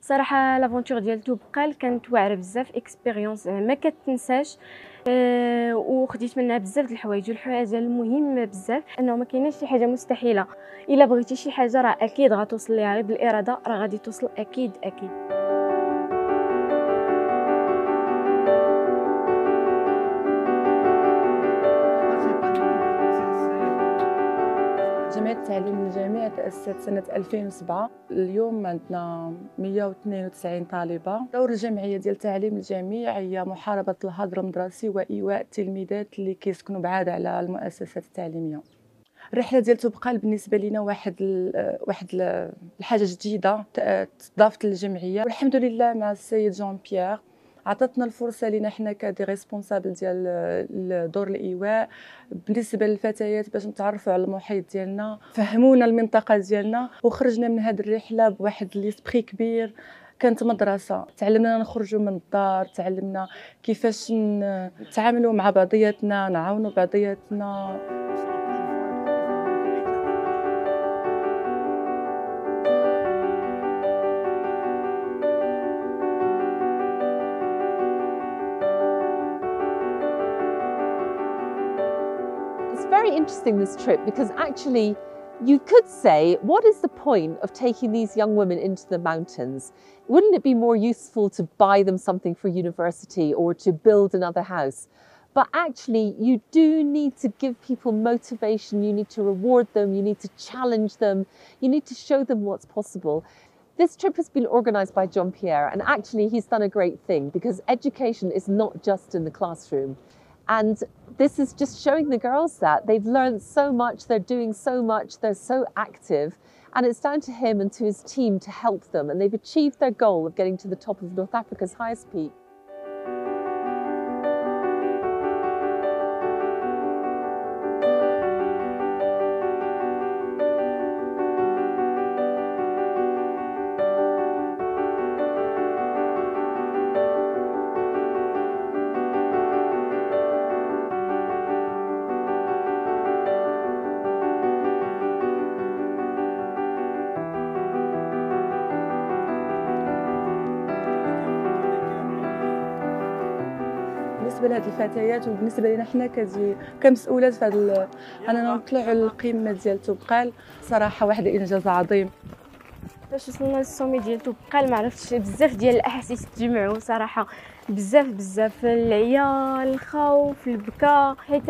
صراحه لافونتور ديال توبقال كانت واعره بزاف، اكسبيريونس ما كتنساش. وخديت منها بزاف د الحوايج، والحاجه المهمه بزاف انه ما كايناش شي حاجه مستحيله. الا بغيتي شي حاجه راه اكيد غتوصل ليها، غير بالاراده راه غادي توصل اكيد اكيد. جمعية التعليم الجامعي تأسست سنة 2007. اليوم عندنا 192 طالبة. دور الجمعية ديال التعليم الجامعي هي محاربة الهدر المدرسي وإيواء التلميذات اللي كيسكنوا بعاد على المؤسسات التعليمية. الرحلة ديال توبقال بالنسبة لنا واحد الحاجة جديدة تضافت للجمعية، والحمد لله مع السيد جون بيير عطاتنا الفرصه لينا حنا كدي ريسبونسابل ديال دور الايواء بالنسبه للفتيات باش نتعرفوا على المحيط ديالنا، فهمونا المنطقه ديالنا، وخرجنا من هذه الرحله بواحد ليسبري كبير. كانت مدرسه، تعلمنا نخرجوا من الدار، تعلمنا كيفاش نتعاملوا مع بعضياتنا، نعاونوا بعضياتنا. It's very interesting, this trip, because actually you could say, what is the point of taking these young women into the mountains? Wouldn't it be more useful to buy them something for university or to build another house? But actually, you do need to give people motivation, you need to reward them, you need to challenge them, you need to show them what's possible. This trip has been organised by John Pierre, and actually he's done a great thing, because education is not just in the classroom. And this is just showing the girls that they've learned so much, they're doing so much, they're so active, and it's down to him and to his team to help them, and they've achieved their goal of getting to the top of North Africa's highest peak. بالنسبه لهاد الفتيات وبالنسبه لنا حنا كمسؤولات في هذا اننا نطلعوا للقمه ديال توبقال، صراحه واحد الانجاز عظيم. فاش وصلنا للسومي ديال توبقال ما عرفتش، بزاف ديال الاحاسيس تجمعوا صراحه، بزاف العيال، الخوف، البكاء، حيت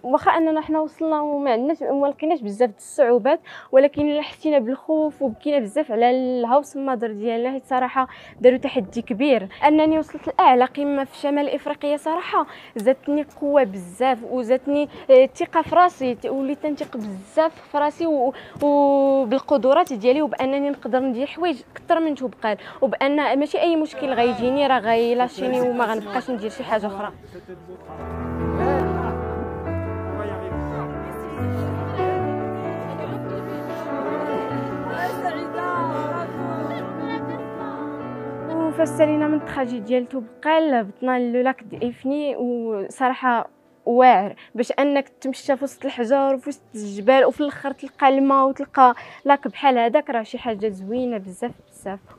واخا اننا حنا وصلنا وما عندناش ما لقيناش بزاف د الصعوبات، ولكن حسينا بالخوف وبكينا بزاف على الهاوس مادر ديالنا، حيت صراحه داروا تحدي كبير. انني وصلت لاعلى قمه في شمال افريقيا صراحه زادتني قوه بزاف، وزادتني الثقه في راسي، وليت نثق بزاف في راسي وبالقدرات ديالي، وبانني نقدر ندير حوايج اكثر من توبقال، وبان ماشي اي مشكل غيجيني راه غيلاشيني وما غنبقاش ندير شي حاجه اخرى. وفاش سالينا من التراجي ديال توبقال هبطنا لولاك ديفني، وصراحه واعر باش انك تمشى في وسط الحجر وفي وسط الجبال وفي الاخر تلقى الماء وتلقى لاك بحال هذاك، راه شي حاجه زوينه بزاف.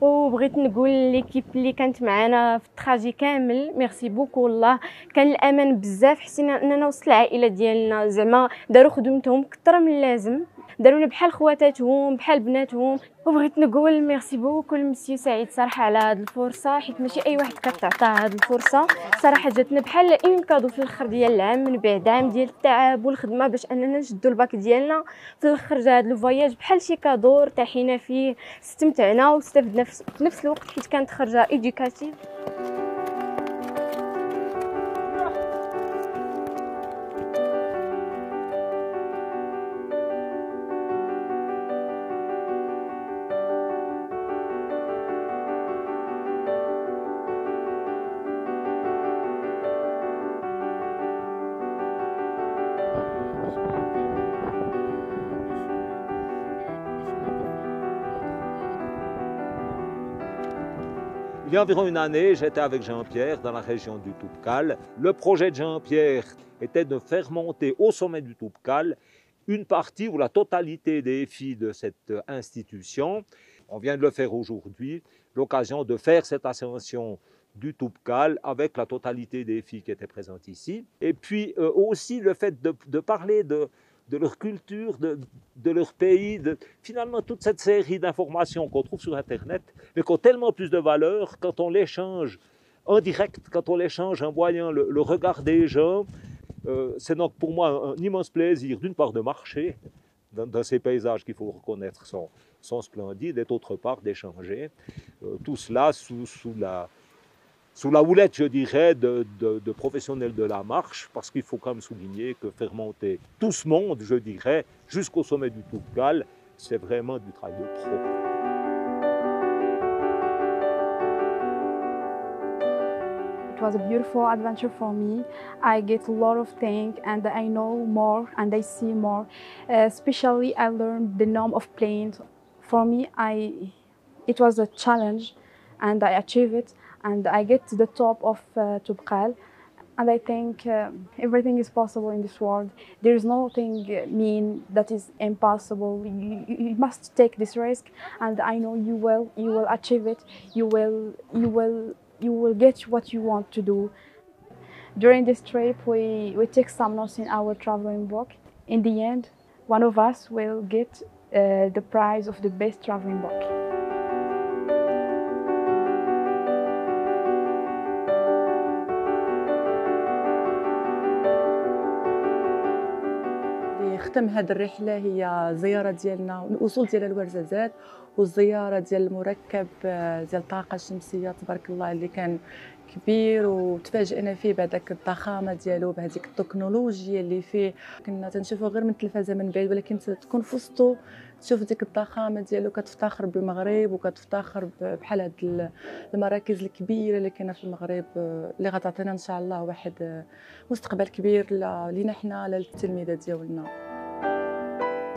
وبغيت نقول ليكيب اللي كانت معنا في التراجي كامل ميرسي بوكو، والله كان الامان بزاف، حسينا اننا وسط العائله ديالنا، زعما داروا خدمتهم اكثر من اللازم، دارونا بحال خواتاتهم بحال بناتهم. وبغيت نقول ميرسي بوكو لمسيو سعيد صراحه على هذه الفرصه، حيت ماشي اي واحد كتعطى هذه الفرصه، صراحه جاتنا بحال اون كادو في الاخر ديال العام، من بعد عام ديال التعب والخدمه باش اننا نشدوا الباك ديالنا، في الاخر جا هذا الفواياج بحال شي كادو ارتحينا فيه، استمتعنا واستفدنا في نفس الوقت، حيت كانت خرجه ايديوكاتيف. Il y a environ une année, j'étais avec Jean-Pierre dans la région du Toubkal. Le projet de Jean-Pierre était de faire monter au sommet du Toubkal une partie ou la totalité des filles de cette institution On vient de le faire aujourd'hui, l'occasion de faire cette ascension du Toubkal avec la totalité des filles qui étaient présentes ici. Et puis aussi le fait de parler de leur culture, de leur pays, finalement toute cette série d'informations qu'on trouve sur Internet, mais qui ont tellement plus de valeur quand on l'échange en direct, quand on l'échange en voyant le regard des gens. C'est donc pour moi un immense plaisir, d'une part, de marcher dans ces paysages qu'il faut reconnaître sont splendides, et d'autre part d'échanger. Tout cela sous la houlette, je dirais, de professionnels de la marche, parce qu'il faut quand même souligner que faire monter tout ce monde, je dirais, jusqu'au sommet du Toubkal, c'est vraiment du travail de pro. It was a beautiful adventure for me. I get a lot of things and I know more and I see more. Especially I learned the norm of planes. For me, it was a challenge and I achieved it and I get to the top of Toubkal. And I think everything is possible in this world. There is nothing mean that is impossible. You must take this risk, and I know you will achieve it. You will get what you want to do. During this trip, we take some notes in our traveling book. In the end, one of us will get the prize of the best traveling book. ختم هذه الرحلة هي زيارة ديالنا الوصول ديال الورزازات والزيارة ديال المركب ديال الطاقة الشمسية تبارك الله اللي كان كبير وتفاجئنا فيه بهذاك الضخامة ديالو بهذيك التكنولوجيا اللي فيه كنا تنشوفو غير من التلفازة من بعيد ولكن تكون في وسطو تشوف ديك الضخامة ديالو كتفتخر بالمغرب وكتفتخر بحال هاد المراكز الكبيرة اللي كاينة في المغرب اللي غتعطينا ان شاء الله واحد مستقبل كبير لينا حنا للتلميذات ديالنا.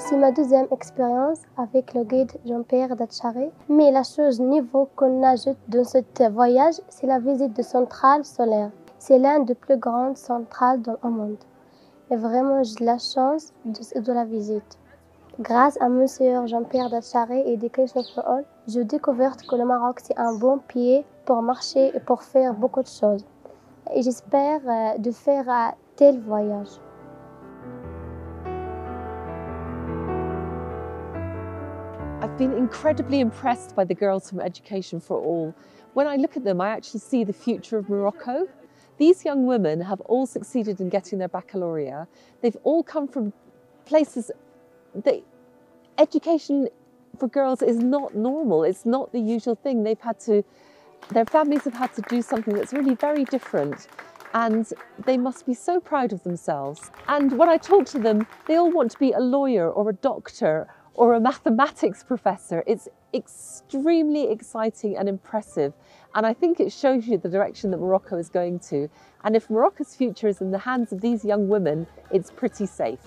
C'est ma deuxième expérience avec le guide Jean-Pierre Datcharé. Mais la chose nouveau qu'on ajoute dans ce voyage, c'est la visite de centrales solaires. C'est l'une des plus grandes centrales dans le monde. Et vraiment, j'ai la chance de la visite. Grâce à Monsieur Jean-Pierre Datcharé et Education for All, j'ai découvert que le Maroc, c'est un bon pied pour marcher et pour faire beaucoup de choses. Et j'espère de faire un tel voyage. I've been incredibly impressed by the girls from Education for All. When I look at them, I actually see the future of Morocco. These young women have all succeeded in getting their baccalaureate. They've all come from places that education for girls is not normal. It's not the usual thing. Their families have had to do something that's really very different. And they must be so proud of themselves. And when I talk to them, they all want to be a lawyer or a doctor or a mathematics professor. It's extremely exciting and impressive. And I think it shows you the direction that Morocco is going to. And if Morocco's future is in the hands of these young women, it's pretty safe.